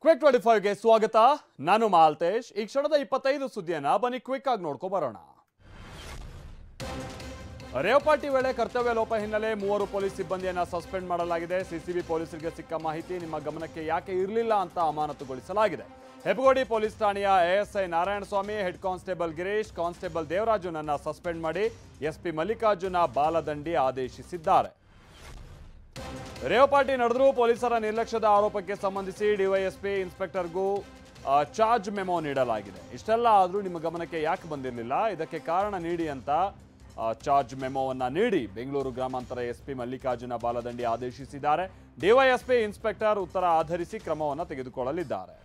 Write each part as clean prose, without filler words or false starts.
Quick 25ಗೆ ಸ್ವಾಗತ. ನಾನು ಮಾಲ್ತೇಶ್. ಈ ಕ್ಷಣದ 25 ಸುದ್ದಿಯನ್ನ ಬನ್ನಿ ಕ್ವಿಕ್ ಆಗಿ ನೋಡ್ಕೊ ಬರೋಣ. ರೇವ್ ಪಾರ್ಟಿ ವೇಳೆ ಕರ್ತವ್ಯ ಲೋಪ ಹಿನ್ನೆಲೆ 3 ಪೊಲೀಸ್ ಸಿಬ್ಬಂದಿಯನ್ನ ಸಸ್ಪೆಂಡ್ ಮಾಡಲಾಗಿದೆ. ಸಿಸಿಬಿ ಪೊಲೀಸರಿಗೆ ಸಿಕ್ಕ ಮಾಹಿತಿ ನಿಮ್ಮ ಗಮನಕ್ಕೆ ಯಾಕೆ ಇರಲಿಲ್ಲ ಅಂತ ಅಮಾನತುಗೊಳಿಸಲಾಗಿದೆ. ಹೆಬ್ಬಗೋಡಿ ಪೊಲೀಸ್ ಠಾಣೆಯ ASI Narayanaswamy, head constable Girish, constable ದೇವರಾಜುನನ್ನ ಸಸ್ಪೆಂಡ್ ಮಾಡಿ ಎಸ್ಪಿ ಮಲ್ಲಿಕಾರ್ಜುನ ಬಾಲದಂಡಿ ಆದೇಶಿಸಿದ್ದಾರೆ. ರೇವ್ ಪಾರ್ಟಿ ನಡೆದರೂ ಪೊಲೀಸರ ನಿರ್ಲಕ್ಷ್ಯದ ಆರೋಪಕ್ಕೆ ಸಂಬಂಧಿಸಿ ಡಿವೈಎಸ್ಪಿ ಇನ್ಸ್ಪೆಕ್ಟರ್ಗೂ ಚಾರ್ಜ್ ಮೆಮೊ ನೀಡಲಾಗಿದೆ. ಇಷ್ಟೆಲ್ಲ ಆದರೂ ನಿಮ್ಮ ಗಮನಕ್ಕೆ ಯಾಕೆ ಬಂದಿರಲಿಲ್ಲ, ಇದಕ್ಕೆ ಕಾರಣ ನೀಡಿ ಅಂತ ಚಾರ್ಜ್ ಮೆಮೊವನ್ನು ನೀಡಿ ಬೆಂಗಳೂರು ಗ್ರಾಮಾಂತರ ಎಸ್ಪಿ ಮಲ್ಲಿಕಾರ್ಜುನ ಬಾಲದಂಡಿ ಆದೇಶಿಸಿದ್ದಾರೆ. ಡಿವೈಎಸ್ಪಿ ಇನ್ಸ್ಪೆಕ್ಟರ್ ಉತ್ತರ ಆಧರಿಸಿ ಕ್ರಮವನ್ನು ತೆಗೆದುಕೊಳ್ಳಲಿದ್ದಾರೆ.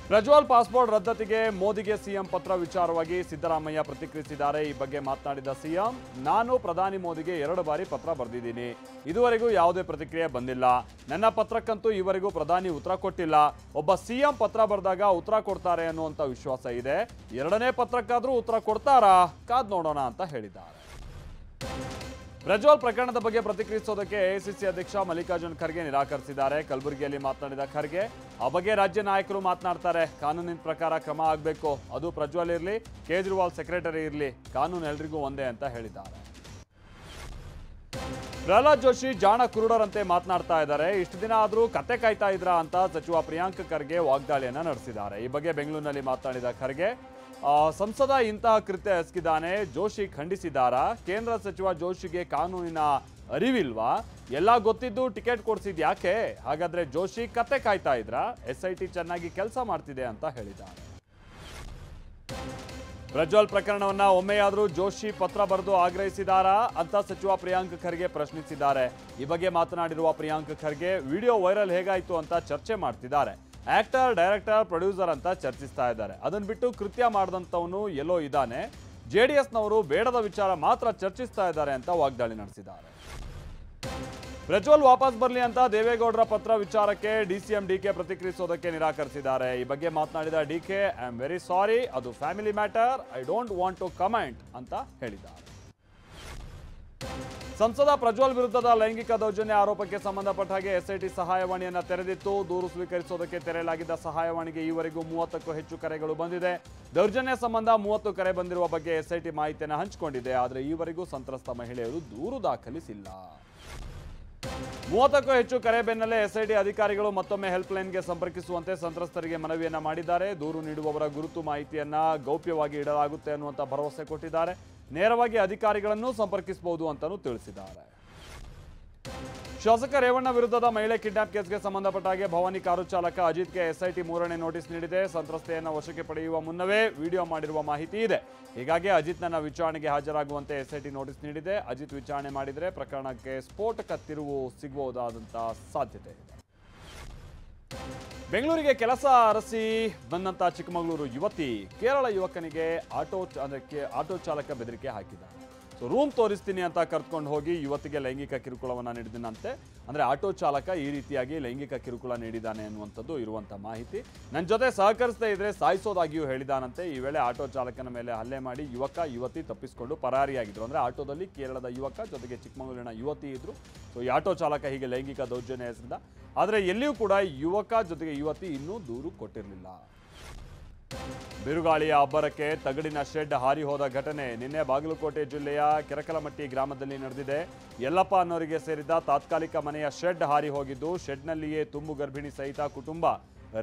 ಪ್ರಜ್ವಲ್ ಪಾಸ್ಪೋರ್ಟ್ ರದ್ದತಿಗೆ ಮೋದಿಗೆ ಸಿಎಂ ಪತ್ರ ವಿಚಾರವಾಗಿ ಸಿದ್ದರಾಮಯ್ಯ ಪ್ರತಿಕ್ರಿಯಿಸಿದ್ದಾರೆ. ಈ ಬಗ್ಗೆ ಮಾತನಾಡಿದ ಸಿಎಂ, ನಾನು ಪ್ರಧಾನಿ ಮೋದಿಗೆ 2 ಬಾರಿ ಪತ್ರ ಬರೆದಿದ್ದೀನಿ. ಇದುವರೆಗೂ ಯಾವುದೇ ಪ್ರತಿಕ್ರಿಯೆ ಬಂದಿಲ್ಲ. ನನ್ನ ಪತ್ರಕ್ಕಂತೂ ಈವರೆಗೂ ಪ್ರಧಾನಿ ಉತ್ತರ ಕೊಟ್ಟಿಲ್ಲ. ಒಬ್ಬ ಸಿಎಂ ಪತ್ರ ಬರೆದಾಗ ಉತ್ತರ ಕೊಡ್ತಾರೆ ಅನ್ನುವಂಥ ವಿಶ್ವಾಸ ಇದೆ. 2ನೇ ಪತ್ರಕ್ಕಾದರೂ ಉತ್ತರ ಕೊಡ್ತಾರಾ, ಕಾದ್ ನೋಡೋಣ ಅಂತ ಹೇಳಿದ್ದಾರೆ. ಪ್ರಜ್ವಲ್ ಪ್ರಕರಣದ ಬಗ್ಗೆ ಪ್ರತಿಕ್ರಿಯಿಸೋದಕ್ಕೆ ಎಐಸಿಸಿ ಅಧ್ಯಕ್ಷ ಮಲ್ಲಿಕಾರ್ಜುನ್ ಖರ್ಗೆ ನಿರಾಕರಿಸಿದ್ದಾರೆ. ಕಲಬುರಗಿಯಲ್ಲಿ ಮಾತನಾಡಿದ ಖರ್ಗೆ, ಆ ಬಗ್ಗೆ ರಾಜ್ಯ ನಾಯಕರು ಮಾತನಾಡ್ತಾರೆ. ಕಾನೂನಿನ ಪ್ರಕಾರ ಕ್ರಮ ಆಗಬೇಕು. ಅದು ಪ್ರಜ್ವಲ್ ಇರಲಿ, ಕೇಜ್ರಿವಾಲ್ ಸೆಕ್ರೆಟರಿ ಇರಲಿ, ಕಾನೂನು ಎಲ್ರಿಗೂ ಒಂದೇ ಅಂತ ಹೇಳಿದ್ದಾರೆ. ಪ್ರಹ್ಲಾದ್ ಜೋಶಿ ಜಾಣ ಕುರುಡರಂತೆ ಮಾತನಾಡ್ತಾ ಇದ್ದಾರೆ. ಇಷ್ಟು ದಿನ ಆದರೂ ಕತೆ ಕಾಯ್ತಾ ಇದ್ರಾ ಅಂತ ಸಚಿವ ಪ್ರಿಯಾಂಕ್ ಖರ್ಗೆ ವಾಗ್ದಾಳಿಯನ್ನ ನಡೆಸಿದ್ದಾರೆ. ಈ ಬಗ್ಗೆ ಬೆಂಗಳೂರಿನಲ್ಲಿ ಮಾತನಾಡಿದ ಖರ್ಗೆ, ಸಂಸದ ಇಂತಹ ಕೃತ್ಯ ಎಸಗಿದ್ದಾನೆ, ಜೋಶಿ ಖಂಡಿಸಿದ್ದಾರಾ? ಕೇಂದ್ರ ಸಚಿವ ಜೋಶಿಗೆ ಕಾನೂನಿನ ಅರಿವಿಲ್ವಾ? ಎಲ್ಲ ಗೊತ್ತಿದ್ದು ಟಿಕೆಟ್ ಕೊಡಿಸಿದ್ ಯಾಕೆ? ಹಾಗಾದ್ರೆ ಜೋಶಿ ಕತೆ ಕಾಯ್ತಾ ಇದ್ರಾ? SIT ಚೆನ್ನಾಗಿ ಕೆಲಸ ಮಾಡ್ತಿದೆ ಅಂತ ಹೇಳಿದ್ದಾರೆ. ಪ್ರಜ್ವಲ್ ಪ್ರಕರಣವನ್ನ ಒಮ್ಮೆಯಾದರೂ ಜೋಶಿ ಪತ್ರ ಬರೆದು ಆಗ್ರಹಿಸಿದಾರಾ ಅಂತ ಸಚಿವ ಪ್ರಿಯಾಂಕ್ ಖರ್ಗೆ ಪ್ರಶ್ನಿಸಿದ್ದಾರೆ. ಈ ಬಗ್ಗೆ ಮಾತನಾಡಿರುವ ಪ್ರಿಯಾಂಕ್ ಖರ್ಗೆ, ವಿಡಿಯೋ ವೈರಲ್ ಹೇಗಾಯ್ತು ಅಂತ ಚರ್ಚೆ ಮಾಡ್ತಿದ್ದಾರೆ. ಆಕ್ಟರ್, ಡೈರೆಕ್ಟರ್, ಪ್ರೊಡ್ಯೂಸರ್ ಅಂತ ಚರ್ಚಿಸ್ತಾ ಇದ್ದಾರೆ. ಅದನ್ನ ಬಿಟ್ಟು ಕೃತ್ಯ ಮಾಡಿದಂಥವನು ಎಲ್ಲೋ ಇದ್ದಾನೆ. JDSನವರು ಬೇಡದ ವಿಚಾರ ಮಾತ್ರ ಚರ್ಚಿಸ್ತಾ ಇದ್ದಾರೆ ಅಂತ ವಾಗ್ದಾಳಿ ನಡೆಸಿದ್ದಾರೆ. ಪ್ರಜ್ವಲ್ ವಾಪಸ್ ಬರಲಿ ಅಂತ ದೇವೇಗೌಡರ ಪತ್ರ ವಿಚಾರಕ್ಕೆ DCM DK ಪ್ರತಿಕ್ರಿಯಿಸೋದಕ್ಕೆ ನಿರಾಕರಿಸಿದ್ದಾರೆ. ಈ ಬಗ್ಗೆ ಮಾತನಾಡಿದ DK, I am very sorry, ಅದು family matter, I don't want to comment ಅಂತ ಹೇಳಿದ್ದಾರೆ. ಸಂಸದ ಪ್ರಜ್ವಲ್ ವಿರುದ್ಧದ ಲೈಂಗಿಕ ದೌರ್ಜನ್ಯ ಆರೋಪಕ್ಕೆ ಸಂಬಂಧಪಟ್ಟ ಹಾಗೆ SIT ಸಹಾಯವಾಣಿಯನ್ನ ತೆರೆದಿತ್ತು. ದೂರು ಸ್ವೀಕರಿಸೋದಕ್ಕೆ ತೆರೆಯಲಾಗಿದ್ದ ಸಹಾಯವಾಣಿಗೆ ಈವರೆಗೂ 30ಕ್ಕೂ ಹೆಚ್ಚು ಕರೆಗಳು ಬಂದಿದೆ. ದೌರ್ಜನ್ಯ ಸಂಬಂಧ 30 ಕರೆ ಬಂದಿರುವ ಬಗ್ಗೆ SIT ಮಾಹಿತಿಯನ್ನು ಹಂಚಿಕೊಂಡಿದೆ. ಆದರೆ ಈವರೆಗೂ ಸಂತ್ರಸ್ತ ಮಹಿಳೆಯರು ದೂರು ದಾಖಲಿಸಿಲ್ಲ. 30ಕ್ಕೂ ಹೆಚ್ಚು ಕರೆ ಬೆನ್ನಲ್ಲೇ SIT ಅಧಿಕಾರಿಗಳು ಮತ್ತೊಮ್ಮೆ ಹೆಲ್ಪ್ಲೈನ್ಗೆ ಸಂಪರ್ಕಿಸುವಂತೆ ಸಂತ್ರಸ್ತರಿಗೆ ಮನವಿಯನ್ನ ಮಾಡಿದ್ದಾರೆ. ದೂರು ನೀಡುವವರ ಗುರುತು ಮಾಹಿತಿಯನ್ನ ಗೌಪ್ಯವಾಗಿ ಇಡಲಾಗುತ್ತೆ ಅನ್ನುವಂಥ ಭರವಸೆ ಕೊಟ್ಟಿದ್ದಾರೆ. ನೇರವಾಗಿ ಅಧಿಕಾರಿಗಳನ್ನು ಸಂಪರ್ಕಿಸಬಹುದು ಅಂತಾನೂ ತಿಳಿಸಿದ್ದಾರೆ. ಶಾಸಕ ರೇವಣ್ಣ ವಿರುದ್ಧದ ಮಹಿಳೆ ಕಿಡ್ನಾಪ್ ಕೇಸ್ಗೆ ಸಂಬಂಧಪಟ್ಟ ಹಾಗೆ ಭವಾನಿ ಕಾರು ಚಾಲಕ ಅಜಿತ್ಗೆ SIT 3ನೇ ನೋಟಿಸ್ ನೀಡಿದೆ. ಸಂತ್ರಸ್ತೆಯನ್ನು ವಶಕ್ಕೆ ಪಡೆಯುವ ಮುನ್ನವೇ ವಿಡಿಯೋ ಮಾಡಿರುವ ಮಾಹಿತಿ ಇದೆ. ಹೀಗಾಗಿ ಅಜಿತ್ನನ್ನ ವಿಚಾರಣೆಗೆ ಹಾಜರಾಗುವಂತೆ SIT ನೋಟಿಸ್ ನೀಡಿದೆ. ಅಜಿತ್ ವಿಚಾರಣೆ ಮಾಡಿದರೆ ಪ್ರಕರಣಕ್ಕೆ ಸ್ಫೋಟಕ ತಿರುವು ಸಿಗಬಹುದಾದಂಥ ಸಾಧ್ಯತೆ ಇದೆ. ಬೆಂಗಳೂರಿಗೆ ಕೆಲಸ ಅರಸಿ ಬಂದಂತ ಚಿಕ್ಕಮಗಳೂರು ಯುವತಿ ಕೇರಳ ಯುವಕನಿಗೆ ಆಟೋ ಚಾಲಕ ಬೆದರಿಕೆ ಹಾಕಿದ್ದಾನೆ. ರೂಮ್ ತೋರಿಸ್ತೀನಿ ಅಂತ ಕರ್ಕೊಂಡು ಹೋಗಿ ಯುವತಿಗೆ ಲೈಂಗಿಕ ಕಿರುಕುಳವನ್ನು ನೀಡಿದನಂತೆ. ಅಂದರೆ ಆಟೋ ಚಾಲಕ ಈ ರೀತಿಯಾಗಿ ಲೈಂಗಿಕ ಕಿರುಕುಳ ನೀಡಿದ್ದಾನೆ ಅನ್ನುವಂಥದ್ದು ಇರುವಂಥ ಮಾಹಿತಿ. ನನ್ನ ಜೊತೆ ಸಹಕರಿಸದೇ ಇದ್ರೆ ಸಾಯಿಸೋದಾಗಿಯೂ ಹೇಳಿದಾನಂತೆ. ಈ ವೇಳೆ ಆಟೋ ಚಾಲಕನ ಮೇಲೆ ಹಲ್ಲೆ ಮಾಡಿ ಯುವತಿ ತಪ್ಪಿಸಿಕೊಂಡು ಪರಾರಿಯಾಗಿದ್ರು. ಅಂದರೆ ಆಟೋದಲ್ಲಿ ಕೇರಳದ ಯುವಕ ಜೊತೆಗೆ ಚಿಕ್ಕಮಗಳೂರಿನ ಯುವತಿ ಇದ್ರು. ಸೊ ಈ ಆಟೋ ಚಾಲಕ ಹೀಗೆ ಲೈಂಗಿಕ ದೌರ್ಜನ್ಯ ಎಸಗಿದ. ಆದರೆ ಎಲ್ಲಿಯೂ ಕೂಡ ಯುವಕ ಜೊತೆಗೆ ಯುವತಿ ಇನ್ನೂ ದೂರು ಕೊಟ್ಟಿರಲಿಲ್ಲ. ಬಿರುಗಾಳಿಯ ಅಬ್ಬರಕ್ಕೆ ತಗಡಿನ ಶೆಡ್ ಹಾರಿ ಹೋದ ಘಟನೆ ನಿನ್ನೆ ಬಾಗಲಕೋಟೆ ಜಿಲ್ಲೆಯ ಕೆರಕಲಮಟ್ಟಿ ಗ್ರಾಮದಲ್ಲಿ ನಡೆದಿದೆ. ಯಲ್ಲಪ್ಪ ಅನ್ನೋರಿಗೆ ಸೇರಿದ ತಾತ್ಕಾಲಿಕ ಮನೆಯ ಶೆಡ್ ಹಾರಿ ಹೋಗಿದ್ದು, ಶೆಡ್ನಲ್ಲಿಯೇ ತುಂಬು ಗರ್ಭಿಣಿ ಸಹಿತ ಕುಟುಂಬ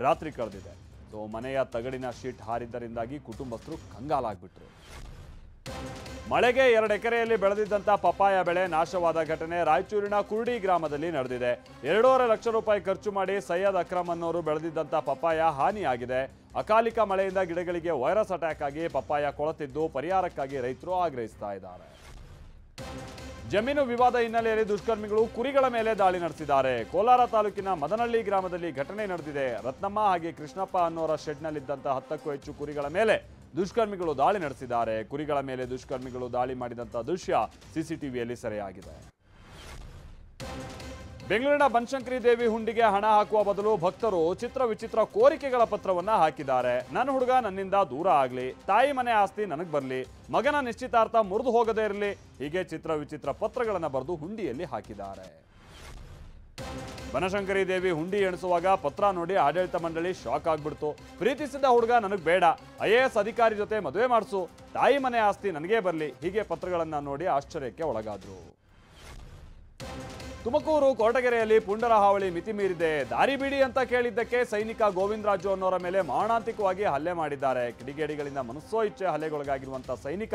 ರಾತ್ರಿ ಕಳೆದಿದೆ. ಸೊ ಮನೆಯ ತಗಡಿನ ಶೀಟ್ ಹಾರಿದ್ದರಿಂದಾಗಿ ಕುಟುಂಬಸ್ಥರು ಕಂಗಾಲಾಗ್ಬಿಟ್ರು. ಮಳೆಗೆ 2 ಎಕರೆಯಲ್ಲಿ ಬೆಳೆದಿದ್ದಂಥ ಪಪ್ಪಾಯ ಬೆಳೆ ನಾಶವಾದ ಘಟನೆ ರಾಯಚೂರಿನ ಕುರುಡಿ ಗ್ರಾಮದಲ್ಲಿ ನಡೆದಿದೆ. 2.5 ಲಕ್ಷ ರೂಪಾಯಿ ಖರ್ಚು ಮಾಡಿ ಸೈಯದ್ ಅಕ್ರಮ್ ಅನ್ನೋರು ಬೆಳೆದಿದ್ದಂಥ ಪಪ್ಪಾಯ ಹಾನಿಯಾಗಿದೆ. ಅಕಾಲಿಕ ಮಳೆಯಿಂದ ಗಿಡಗಳಿಗೆ ವೈರಸ್ ಅಟ್ಯಾಕ್ ಆಗಿ ಪಪ್ಪಾಯ ಕೊಳೆತಿದ್ದು ಪರಿಹಾರಕ್ಕಾಗಿ ರೈತರು ಆಗ್ರಹಿಸ್ತಾ ಇದ್ದಾರೆ. ಜಮೀನು ವಿವಾದ ಹಿನ್ನೆಲೆಯಲ್ಲಿ ದುಷ್ಕರ್ಮಿಗಳು ಕುರಿಗಳ ಮೇಲೆ ದಾಳಿ ನಡೆಸಿದ್ದಾರೆ. ಕೋಲಾರ ತಾಲೂಕಿನ ಮದನಹಳ್ಳಿ ಗ್ರಾಮದಲ್ಲಿ ಘಟನೆ ನಡೆದಿದೆ. ರತ್ನಮ್ಮ ಹಾಗೆ ಕೃಷ್ಣಪ್ಪ ಅನ್ನೋರ ಶೆಡ್ನಲ್ಲಿದ್ದಂಥ 10ಕ್ಕೂ ಹೆಚ್ಚು ಕುರಿಗಳ ಮೇಲೆ ದುಷ್ಕರ್ಮಿಗಳು ದಾಳಿ ನಡೆಸಿದ್ದಾರೆ. ಕುರಿಗಳ ಮೇಲೆ ದುಷ್ಕರ್ಮಿಗಳು ದಾಳಿ ಮಾಡಿದಂಥ ದೃಶ್ಯ CCTVಯಲ್ಲಿ ಸೆರೆಯಾಗಿದೆ. ಬೆಂಗಳೂರಿನ ಬನಶಂಕರಿ ದೇವಿ ಹುಂಡಿಗೆ ಹಣ ಹಾಕುವ ಬದಲು ಭಕ್ತರು ಚಿತ್ರ ವಿಚಿತ್ರ ಕೋರಿಕೆಗಳ ಪತ್ರವನ್ನ ಹಾಕಿದ್ದಾರೆ. ನನ್ನ ಹುಡುಗ ನನ್ನಿಂದ ದೂರ ಆಗಲಿ, ತಾಯಿ ಮನೆ ಆಸ್ತಿ ನನಗೆ ಬರಲಿ, ಮಗನ ನಿಶ್ಚಿತಾರ್ಥ ಮುರಿದು ಹೋಗದೇ ಇರಲಿ, ಹೀಗೆ ಚಿತ್ರ ವಿಚಿತ್ರ ಪತ್ರಗಳನ್ನು ಬರೆದು ಹುಂಡಿಯಲ್ಲಿ ಹಾಕಿದ್ದಾರೆ. ಬನಶಂಕರಿ ದೇವಿ ಹುಂಡಿ ಎಣಿಸುವಾಗ ಪತ್ರ ನೋಡಿ ಆಡಳಿತ ಮಂಡಳಿ ಶಾಕ್ ಆಗ್ಬಿಡ್ತು. ಪ್ರೀತಿಸಿದ ಹುಡುಗ ನನಗೆ ಬೇಡ, IAS ಅಧಿಕಾರಿ ಜೊತೆ ಮದುವೆ ಮಾಡಿಸು, ತಾಯಿ ಮನೆ ಆಸ್ತಿ ನನಗೇ ಬರಲಿ, ಹೀಗೆ ಪತ್ರಗಳನ್ನ ನೋಡಿ ಆಶ್ಚರ್ಯಕ್ಕೆ ಒಳಗಾದ್ರು. ತುಮಕೂರು ಕೊರಟಗೆರೆಯಲ್ಲಿ ಪುಂಡರ ಹಾವಳಿ ಮಿತಿ ಮೀರಿದೆ. ದಾರಿ ಬಿಡಿ ಅಂತ ಕೇಳಿದ್ದಕ್ಕೆ ಸೈನಿಕ ಗೋವಿಂದರಾಜು ಅನ್ನೋರ ಮೇಲೆ ಮಾರಣಾಂತಿಕವಾಗಿ ಹಲ್ಲೆ ಮಾಡಿದ್ದಾರೆ. ಕಿಡಿಗೇಡಿಗಳಿಂದ ಮನಸ್ಸೋ ಇಚ್ಛೆ ಹಲ್ಲೆಗೊಳಗಾಗಿರುವಂತಹ ಸೈನಿಕ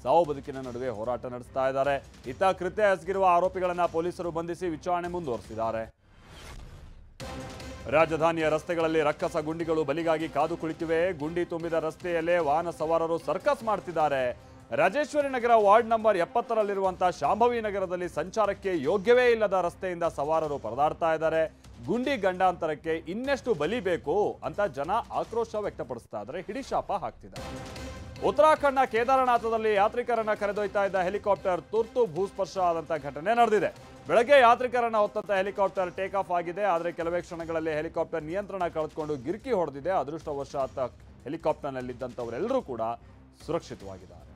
ಸಾವು ಬದುಕಿನ ನಡುವೆ ಹೋರಾಟ ನಡೆಸ್ತಾ ಇದ್ದಾರೆ. ಇತ್ತ ಕೃತ್ಯ ಎಸಗಿರುವ ಆರೋಪಿಗಳನ್ನ ಪೊಲೀಸರು ಬಂಧಿಸಿ ವಿಚಾರಣೆ ಮುಂದುವರಿಸಿದ್ದಾರೆ. ರಾಜಧಾನಿಯ ರಸ್ತೆಗಳಲ್ಲಿ ರಕ್ಕಸ ಗುಂಡಿಗಳು ಬಲಿಗಾಗಿ ಕಾದು ಕುಳಿತಿವೆ. ಗುಂಡಿ ತುಂಬಿದ ರಸ್ತೆಯಲ್ಲೇ ವಾಹನ ಸವಾರರು ಸರ್ಕಸ್ ಮಾಡ್ತಿದ್ದಾರೆ. ರಾಜೇಶ್ವರಿ ನಗರ ವಾರ್ಡ್ ನಂಬರ್ 70ರಲ್ಲಿರುವಂತಹ ಶಾಂಭವಿ ನಗರದಲ್ಲಿ ಸಂಚಾರಕ್ಕೆ ಯೋಗ್ಯವೇ ಇಲ್ಲದ ರಸ್ತೆಯಿಂದ ಸವಾರರು ಪರದಾಡ್ತಾ ಇದ್ದಾರೆ. ಗುಂಡಿ ಗಂಡಾಂತರಕ್ಕೆ ಇನ್ನೆಷ್ಟು ಬಲಿ ಬೇಕು ಅಂತ ಜನ ಆಕ್ರೋಶ ವ್ಯಕ್ತಪಡಿಸ್ತಾ ಇದ್ದಾರೆ, ಹಿಡಿಶಾಪ ಹಾಕ್ತಿದ್ದಾರೆ. ಉತ್ತರಾಖಂಡ್ನ ಕೇದಾರನಾಥದಲ್ಲಿ ಯಾತ್ರಿಕರನ್ನ ಕರೆದೊಯ್ತಾ ಇದ್ದ ಹೆಲಿಕಾಪ್ಟರ್ ತುರ್ತು ಭೂಸ್ಪರ್ಶ ಆದಂತಹ ಘಟನೆ ನಡೆದಿದೆ. ಬೆಳಗ್ಗೆ ಯಾತ್ರಿಕರನ್ನ ಹೊತ್ತಂತ ಹೆಲಿಕಾಪ್ಟರ್ ಟೇಕ್ ಆಫ್ ಆಗಿದೆ. ಆದರೆ ಕೆಲವೇ ಕ್ಷಣಗಳಲ್ಲಿ ಹೆಲಿಕಾಪ್ಟರ್ ನಿಯಂತ್ರಣ ಕಳೆದುಕೊಂಡು ಗಿರ್ಕಿ ಹೊಡೆದಿದೆ. ಅದೃಷ್ಟವಶಾತ್ ಹೆಲಿಕಾಪ್ಟರ್ನಲ್ಲಿದ್ದಂಥವರೆಲ್ಲರೂ ಕೂಡ ಸುರಕ್ಷಿತವಾಗಿದ್ದಾರೆ.